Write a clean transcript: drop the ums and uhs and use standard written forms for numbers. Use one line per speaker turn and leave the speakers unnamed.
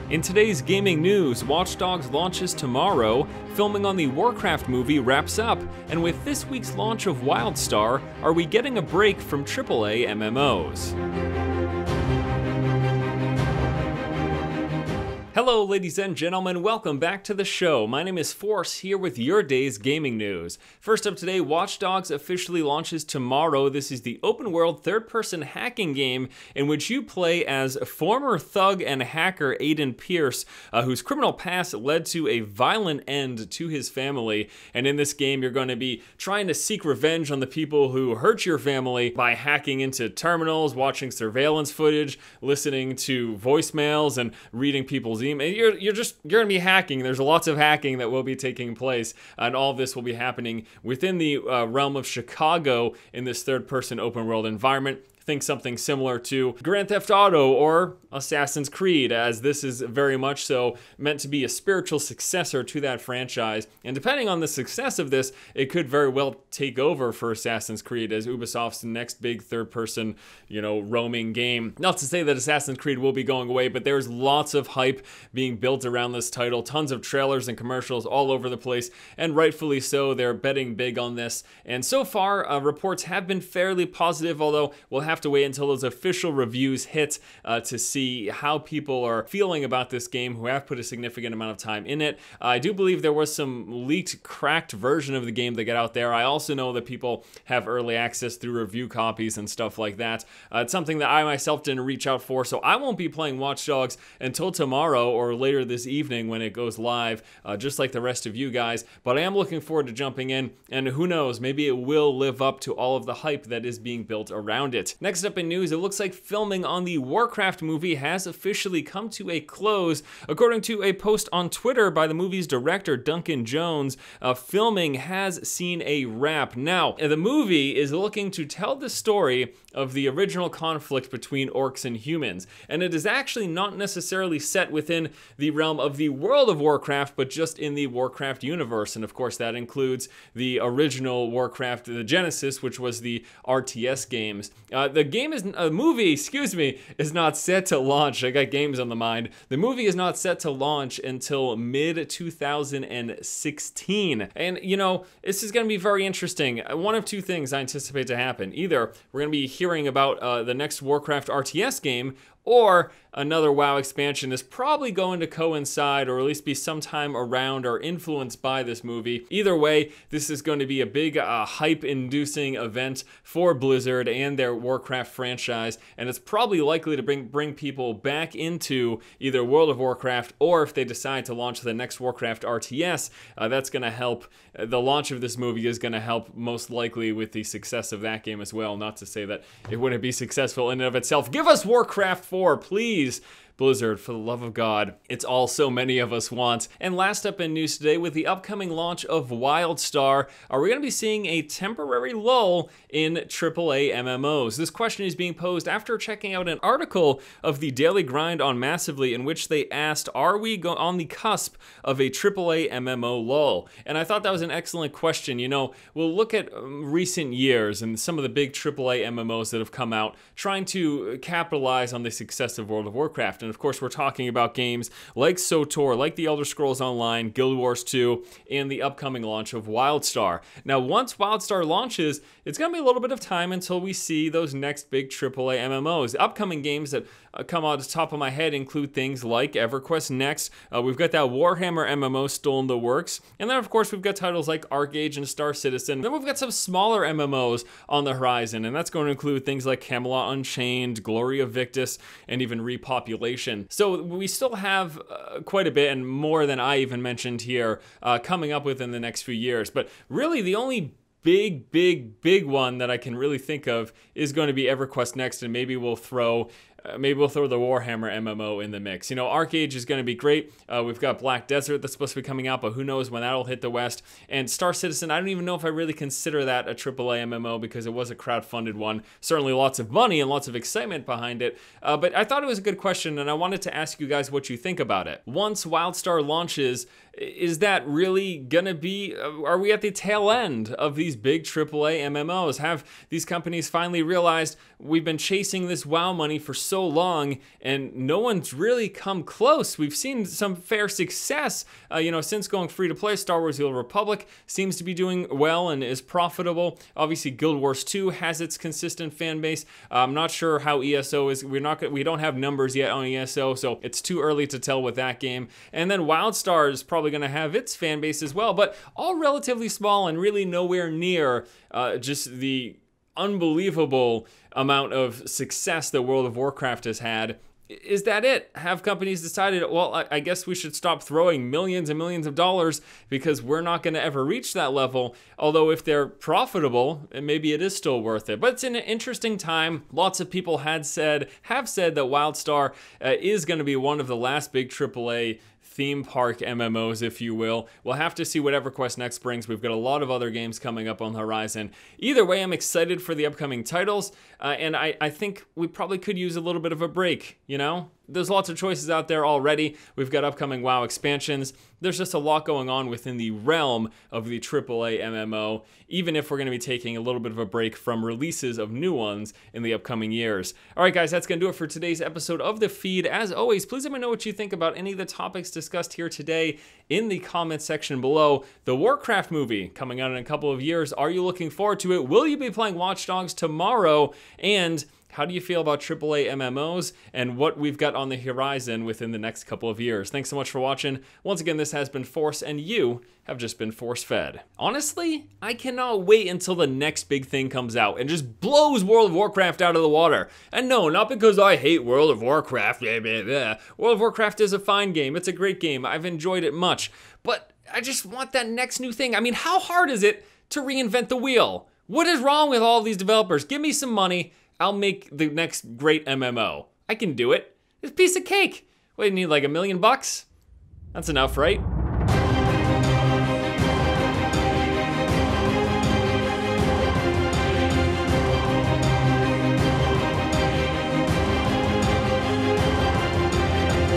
In today's gaming news, Watch Dogs launches tomorrow, filming on the Warcraft movie wraps up, and with this week's launch of WildStar, are we getting a break from AAA MMOs? Hello ladies and gentlemen, welcome back to the show. My name is Force, here with your day's gaming news. First up today, Watch Dogs officially launches tomorrow. This is the open world third-person hacking game in which you play as former thug and hacker Aiden Pierce, whose criminal past led to a violent end to his family. And in this game, you're going to be trying to seek revenge on the people who hurt your family by hacking into terminals, watching surveillance footage, listening to voicemails, and reading people's emails. You're gonna be hacking. There's lots of hacking that will be taking place, and all of this will be happening within the realm of Chicago in this third-person open-world environment. Think something similar to Grand Theft Auto or Assassin's Creed, as this is very much so meant to be a spiritual successor to that franchise. And depending on the success of this, it could very well take over for Assassin's Creed as Ubisoft's next big third-person, roaming game. Not to say that Assassin's Creed will be going away, but there's lots of hype being built around this title. Tons of trailers and commercials all over the place, and rightfully so. They're betting big on this. And so far, reports have been fairly positive, although we'll have to wait until those official reviews hit to see how people are feeling about this game who have put a significant amount of time in it. I do believe there was some leaked, cracked version of the game that got out there. I also know that people have early access through review copies and stuff like that. It's something that I myself didn't reach out for, so I won't be playing Watch Dogs until tomorrow or later this evening when it goes live, just like the rest of you guys. But I am looking forward to jumping in, and who knows, maybe it will live up to all of the hype that is being built around it. Next up in news, it looks like filming on the Warcraft movie has officially come to a close. According to a post on Twitter by the movie's director, Duncan Jones, filming has seen a wrap. Now, the movie is looking to tell the story of the original conflict between orcs and humans, and it is actually not necessarily set within the realm of the world of Warcraft, but just in the Warcraft universe. And of course that includes the original Warcraft, the Genesis, which was the RTS games. The movie is not set to launch. I got games on the mind. The movie is not set to launch until mid-2016. And this is going to be very interesting. One of two things I anticipate to happen. Either we're going to be hearing about the next Warcraft RTS game, or another WoW expansion is probably going to coincide or at least be sometime around or influenced by this movie. Either way, this is going to be a big hype-inducing event for Blizzard and their Warcraft franchise, and it's probably likely to bring people back into either World of Warcraft, or if they decide to launch the next Warcraft RTS, that's going to help. The launch of this movie is going to help most likely with the success of that game as well. Not to say that it wouldn't be successful in and of itself. Give us Warcraft 4, please. Blizzard, for the love of God. It's all so many of us want. And last up in news today, with the upcoming launch of WildStar, are we going to be seeing a temporary lull in AAA MMOs? This question is being posed after checking out an article of the Daily Grind on Massively, in which they asked, are we on the cusp of a AAA MMO lull? And I thought that was an excellent question. We'll look at recent years and some of the big AAA MMOs that have come out, trying to capitalize on the success of World of Warcraft. And of course, we're talking about games like SWTOR, like The Elder Scrolls Online, Guild Wars 2, and the upcoming launch of WildStar. Now, once WildStar launches, it's going to be a little bit of time until we see those next big AAA MMOs. Upcoming games that come out of the top of my head include things like EverQuest Next. We've got that Warhammer MMO still in the works. And then, of course, we've got titles like ArcAge and Star Citizen. Then we've got some smaller MMOs on the horizon, and that's going to include things like Camelot Unchained, Glory of Victus, and even Repopulation. So we still have quite a bit, and more than I even mentioned here, coming up within the next few years. But really, the only big one that I can really think of is going to be EverQuest Next, and maybe we'll throw the Warhammer MMO in the mix. ArcAge is going to be great. We've got Black Desert that's supposed to be coming out, but who knows when that'll hit the West. And Star Citizen, I don't even know if I really consider that a AAA MMO because it was a crowdfunded one. Certainly lots of money and lots of excitement behind it. But I thought it was a good question, and I wanted to ask you guys what you think about it. Once WildStar launches, is that really gonna be, are we at the tail end of these big AAA MMOs? Have these companies finally realized we've been chasing this WoW money for so long, and no one's really come close. We've seen some fair success, since going free to play. Star Wars: The Old Republic seems to be doing well and is profitable. Obviously, Guild Wars 2 has its consistent fan base. I'm not sure how ESO is. We don't have numbers yet on ESO, so it's too early to tell with that game. And then WildStar is probably going to have its fan base as well, but all relatively small and really nowhere near just the unbelievable amount of success that World of Warcraft has had. Is that it? Have companies decided, well, I guess we should stop throwing millions and millions of dollars because we're not going to ever reach that level? Although if they're profitable, maybe it is still worth it. But it's an interesting time. Lots of people have said that WildStar is going to be one of the last big AAA theme park MMOs, if you will. We'll have to see what EverQuest next brings. We've got a lot of other games coming up on the horizon. Either way, I'm excited for the upcoming titles, and I think we probably could use a little bit of a break, There's lots of choices out there already. We've got upcoming WoW expansions. There's just a lot going on within the realm of the AAA MMO, even if we're going to be taking a little bit of a break from releases of new ones in the upcoming years. All right, guys, that's going to do it for today's episode of The Feed. As always, please let me know what you think about any of the topics discussed here today in the comments section below. The Warcraft movie coming out in a couple of years. Are you looking forward to it? Will you be playing Watch Dogs tomorrow? And how do you feel about AAA MMOs and what we've got on the horizon within the next couple of years? Thanks so much for watching. Once again, this has been Force, and you have just been force-fed. Honestly, I cannot wait until the next big thing comes out and just blows World of Warcraft out of the water. And no, not because I hate World of Warcraft. World of Warcraft is a fine game. It's a great game. I've enjoyed it much. But I just want that next new thing. I mean, how hard is it to reinvent the wheel? What is wrong with all these developers? Give me some money. I'll make the next great MMO. I can do it. It's a piece of cake. What, do you need like $1 million? That's enough, right?